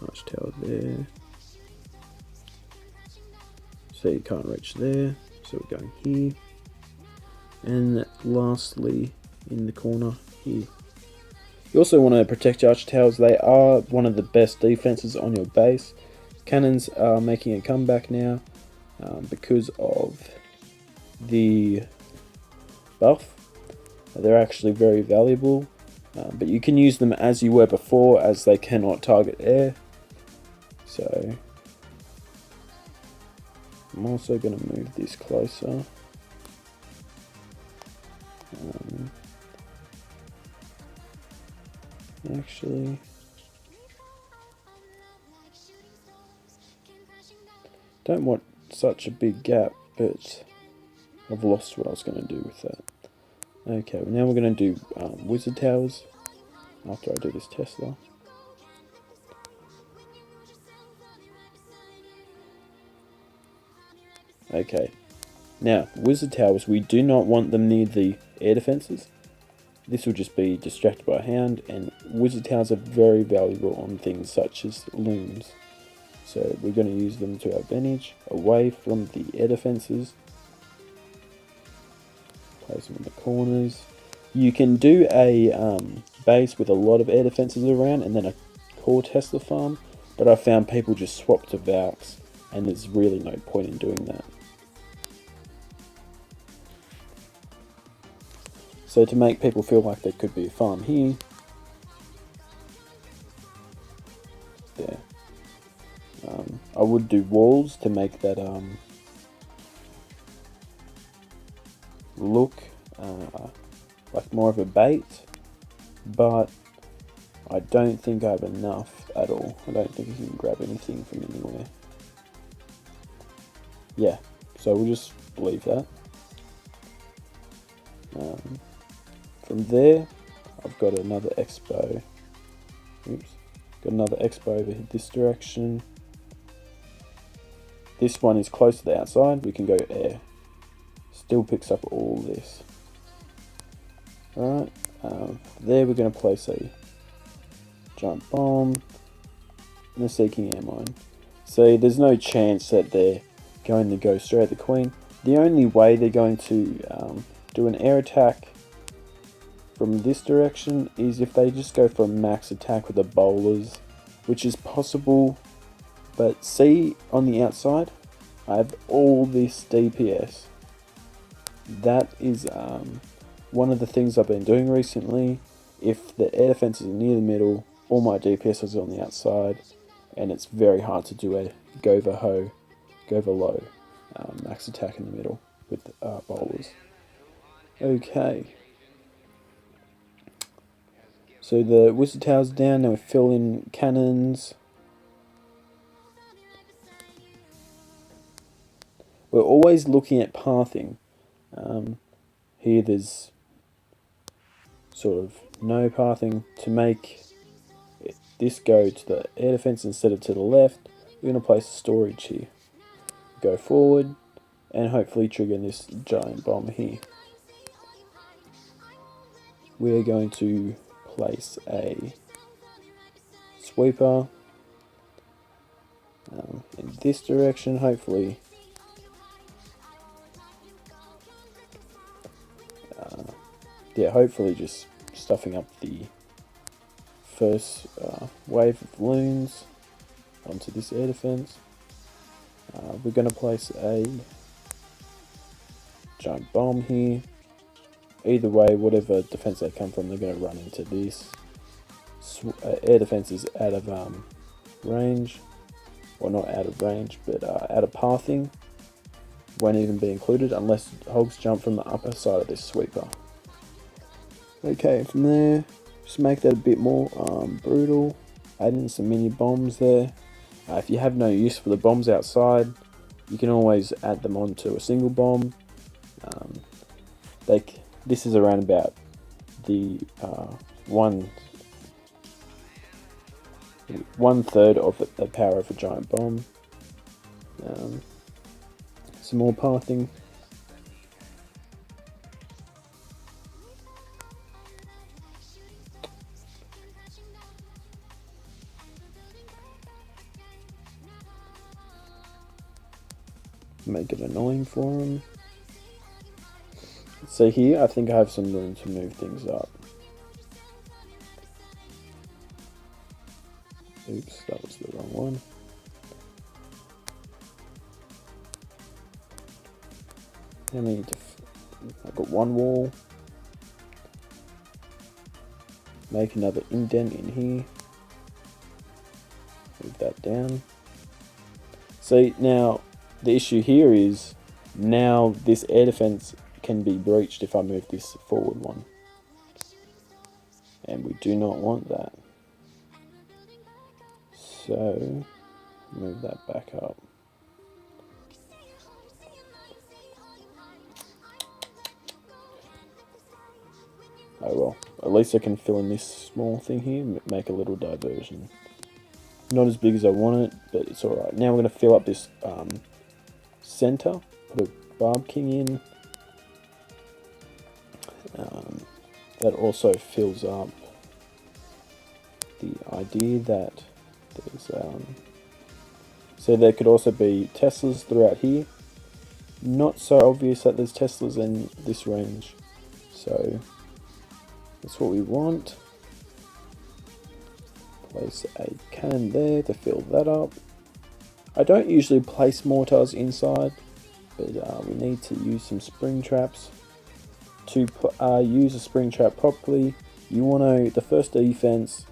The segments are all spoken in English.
Arch tower there. So you can't reach there, so we're going here. And lastly, in the corner here. You also want to protect your arch towers. They are one of the best defenses on your base. Cannons are making a comeback now because of the buff. They're actually very valuable, but you can use them as you were before, as they cannot target air. So I'm also going to move this closer. Actually, don't want such a big gap, but I've lost what I was going to do with that. Okay, well now we're going to do wizard towers after I do this Tesla. Okay, now wizard towers, we do not want them near the air defenses. This will just be distracted by a hound, and wizard towers are very valuable on things such as looms. So we're going to use them to our advantage, away from the air defenses. Place them in the corners. You can do a base with a lot of air defenses around, and then a core Tesla farm, but I found people just swap to Valks, and there's really no point in doing that. So to make people feel like there could be a farm here, there. I would do walls to make that look like more of a bait, but I don't think I have enough at all. I don't think I can grab anything from anywhere. Yeah, so we'll just leave that. From there, I've got another expo. Oops, got another expo over this direction. This one is close to the outside. We can go air. Still picks up all this. Alright, there we're going to place a giant bomb and a seeking air mine. So there's no chance that they're going to go straight at the queen. The only way they're going to do an air attack from this direction is if they just go for a max attack with the bowlers, which is possible. But see, on the outside, I have all this DPS. That is one of the things I've been doing recently. If the air defenses are near the middle, all my DPS is on the outside, and it's very hard to do a go for low max attack in the middle with bowlers. Okay. So the wizard tower's down, now we fill in cannons. We're always looking at pathing. Here there's sort of no pathing. To make this go to the air defense instead of to the left, we're going to place a storage here. Go forward and hopefully trigger this giant bomb here. We're going to place a sweeper in this direction, hopefully. Hopefully just stuffing up the first wave of loons onto this air defense. We're going to place a giant bomb here. Either way, whatever defense they come from, they're going to run into this. Air defense is out of range. Well, not out of range, but out of pathing. Won't even be included unless hogs jump from the upper side of this sweeper. Okay, from there, just make that a bit more brutal. Add in some mini bombs there. If you have no use for the bombs outside, you can always add them onto a single bomb. This is around about the 1/3 of the power of a giant bomb. Some more pathing. make it annoying for him. So here, I think I have some room to move things up. Oops, that was the wrong one. I need to. I've got one wall. Make another indent in here. Move that down. See, now the issue here is now this air defense can be breached if I move this forward one. And we do not want that. So, move that back up. Oh well, at least I can fill in this small thing here, make a little diversion. Not as big as I want it, but it's alright. Now we're going to fill up this center, put a Barb King in. That also fills up the idea that there's... so there could also be Teslas throughout here. Not so obvious that there's Teslas in this range. So that's what we want. Place a cannon there to fill that up. I don't usually place mortars inside, but we need to use some spring traps. To use a spring trap properly, you want to, the first defense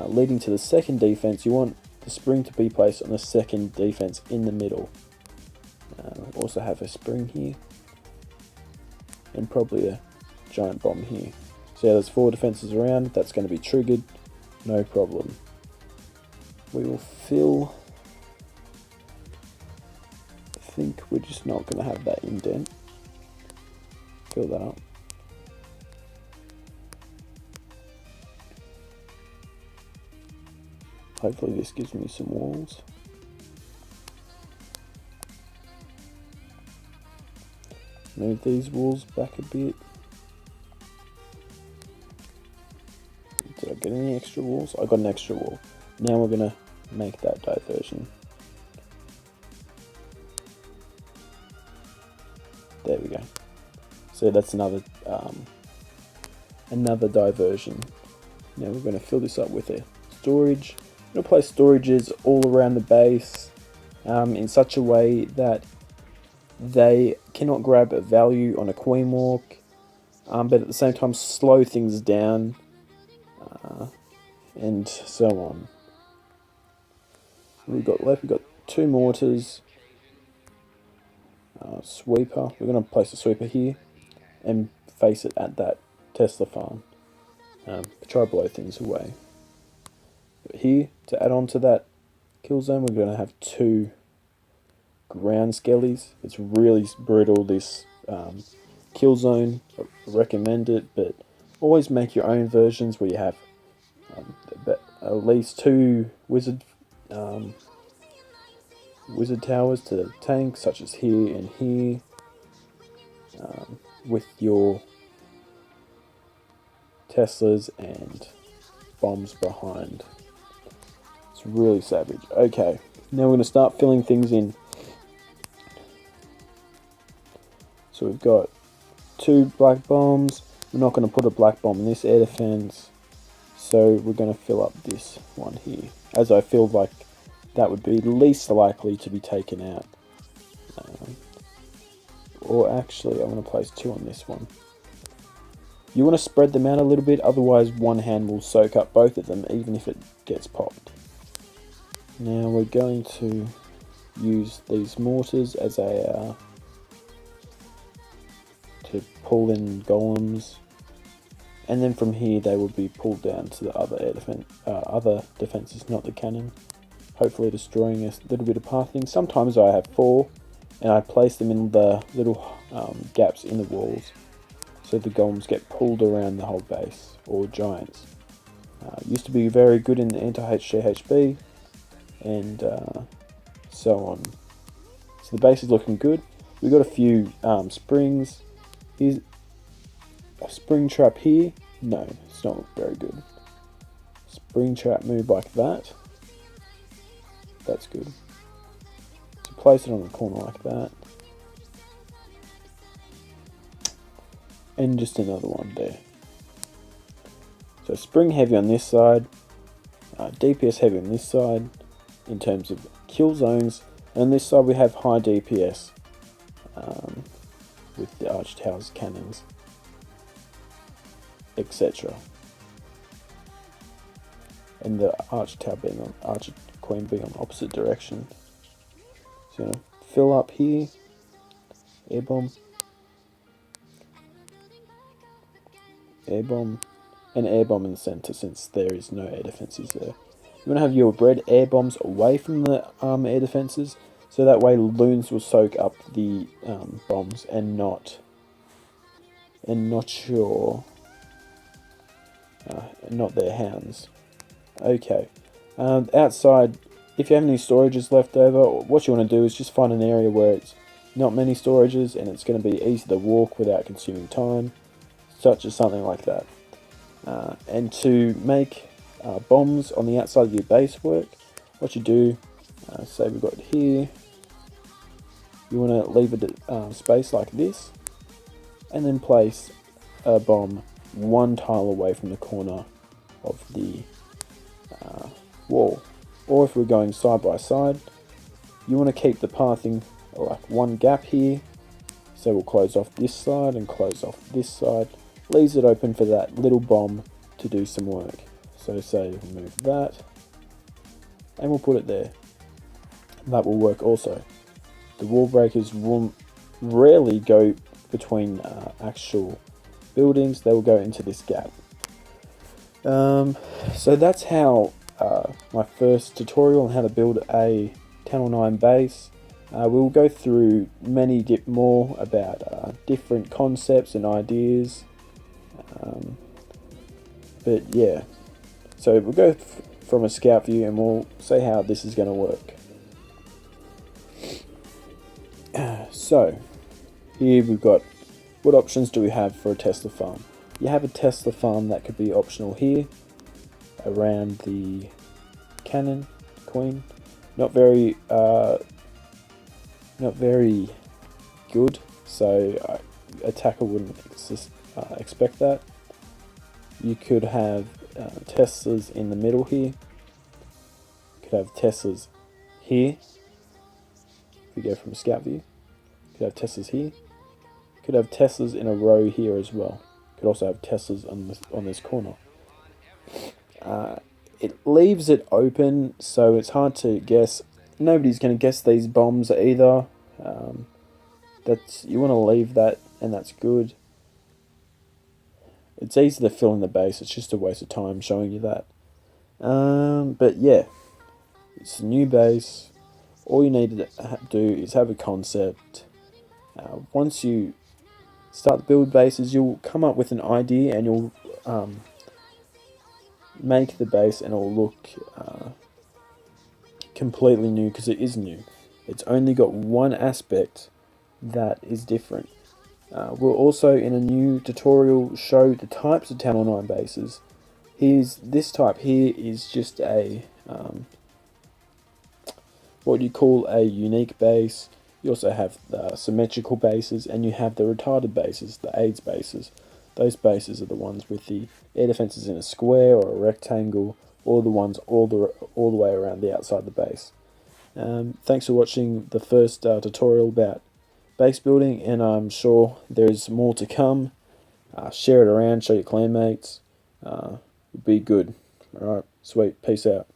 leading to the second defense, you want the spring to be placed on the second defense in the middle. Also have a spring here, and probably a giant bomb here. So yeah, there's 4 defenses around, that's going to be triggered, no problem. We will fill, I think we're just not going to have that indent. Fill that up. Hopefully this gives me some walls. Move these walls back a bit. Did I get any extra walls? I got an extra wall. Now we're going to make that diversion. There we go. So that's another diversion. Now we're going to fill this up with a storage. I'm going to place storages all around the base in such a way that they cannot grab a value on a queen walk, but at the same time slow things down, and so on. We've got left. We've got 2 mortars. Sweeper. We're going to place a sweeper here and face it at that Tesla farm. Try to blow things away. But here, to add on to that kill zone, we're going to have 2 ground skellies. It's really brutal, this kill zone. I recommend it, but always make your own versions where you have at least 2 wizard towers to tank, such as here and here, with your Teslas and bombs behind. It's really savage. Okay, now we're going to start filling things in. So we've got 2 black bombs. We're not going to put a black bomb in this air defense, so we're going to fill up this one here, as I feel like that would be least likely to be taken out. Or actually, I'm going to place 2 on this one. You want to spread them out a little bit, otherwise one hand will soak up both of them, even if it gets popped. Now we're going to use these mortars as a to pull in golems, and then from here they will be pulled down to the other defenses, not the cannon. Hopefully destroying a little bit of pathing. Sometimes I have 4, and I place them in the little gaps in the walls, so the golems get pulled around the whole base, or giants. Used to be very good in the anti-HJHB, and so on. So the base is looking good. We've got a few springs. Here's a spring trap here. No, it's not very good. Spring trap move like that. That's good. So place it on the corner like that. And just another one there. So spring heavy on this side, DPS heavy on this side in terms of kill zones, and on this side we have high DPS with the arch towers, cannons, etc. And the arch tower being on archer queen being on opposite direction. So gonna fill up here, air bomb, and air bomb in the center since there is no air defenses there. You want to have your red air bombs away from the air defenses, so that way loons will soak up the bombs and not their hounds. Okay. Outside, if you have any storages left over, what you want to do is just find an area where it's not many storages and it's going to be easy to walk without consuming time, such as something like that. And to make bombs on the outside of your base work, what you do, say we've got here, you want to leave a space like this, and then place a bomb one tile away from the corner of the wall. Or if we're going side by side, you want to keep the pathing like one gap here, so we'll close off this side and close off this side, leaves it open for that little bomb to do some work. So say we move that, and we'll put it there. That will work also. The wall breakers will rarely go between actual buildings, they will go into this gap. So that's how my first tutorial on how to build a Channel 9 base. We'll go through many more about different concepts and ideas. But yeah, so we'll go from a scout view and we'll see how this is going to work. So here we've got, what options do we have for a Tesla farm? You have a Tesla farm that could be optional here around the cannon queen. Not very good, so attacker wouldn't expect that. You could have Teslas in the middle here. You could have Teslas here. If we go from a scout view, you could have Teslas here. You could have Teslas in a row here as well. You could also have Teslas on this corner. It leaves it open, so it's hard to guess. Nobody's going to guess these bombs either. You want to leave that, and that's good. It's easy to fill in the base. It's just a waste of time showing you that. But yeah, it's a new base. All you need to do is have a concept. Once you start to build bases, you'll come up with an idea and you'll make the base, and it'll look completely new because it is new. It's only got one aspect that is different. We'll also in a new tutorial show the types of Channel 9 bases. This type here is just a what you call a unique base. You also have the symmetrical bases, and you have the retarded bases, the AIDS bases. Those bases are the ones with the air defenses in a square or a rectangle, or the ones all the way around the outside of the base. Thanks for watching the first tutorial about base building, and I'm sure there's more to come. Share it around, show your clanmates. It'll be good. Alright, sweet. Peace out.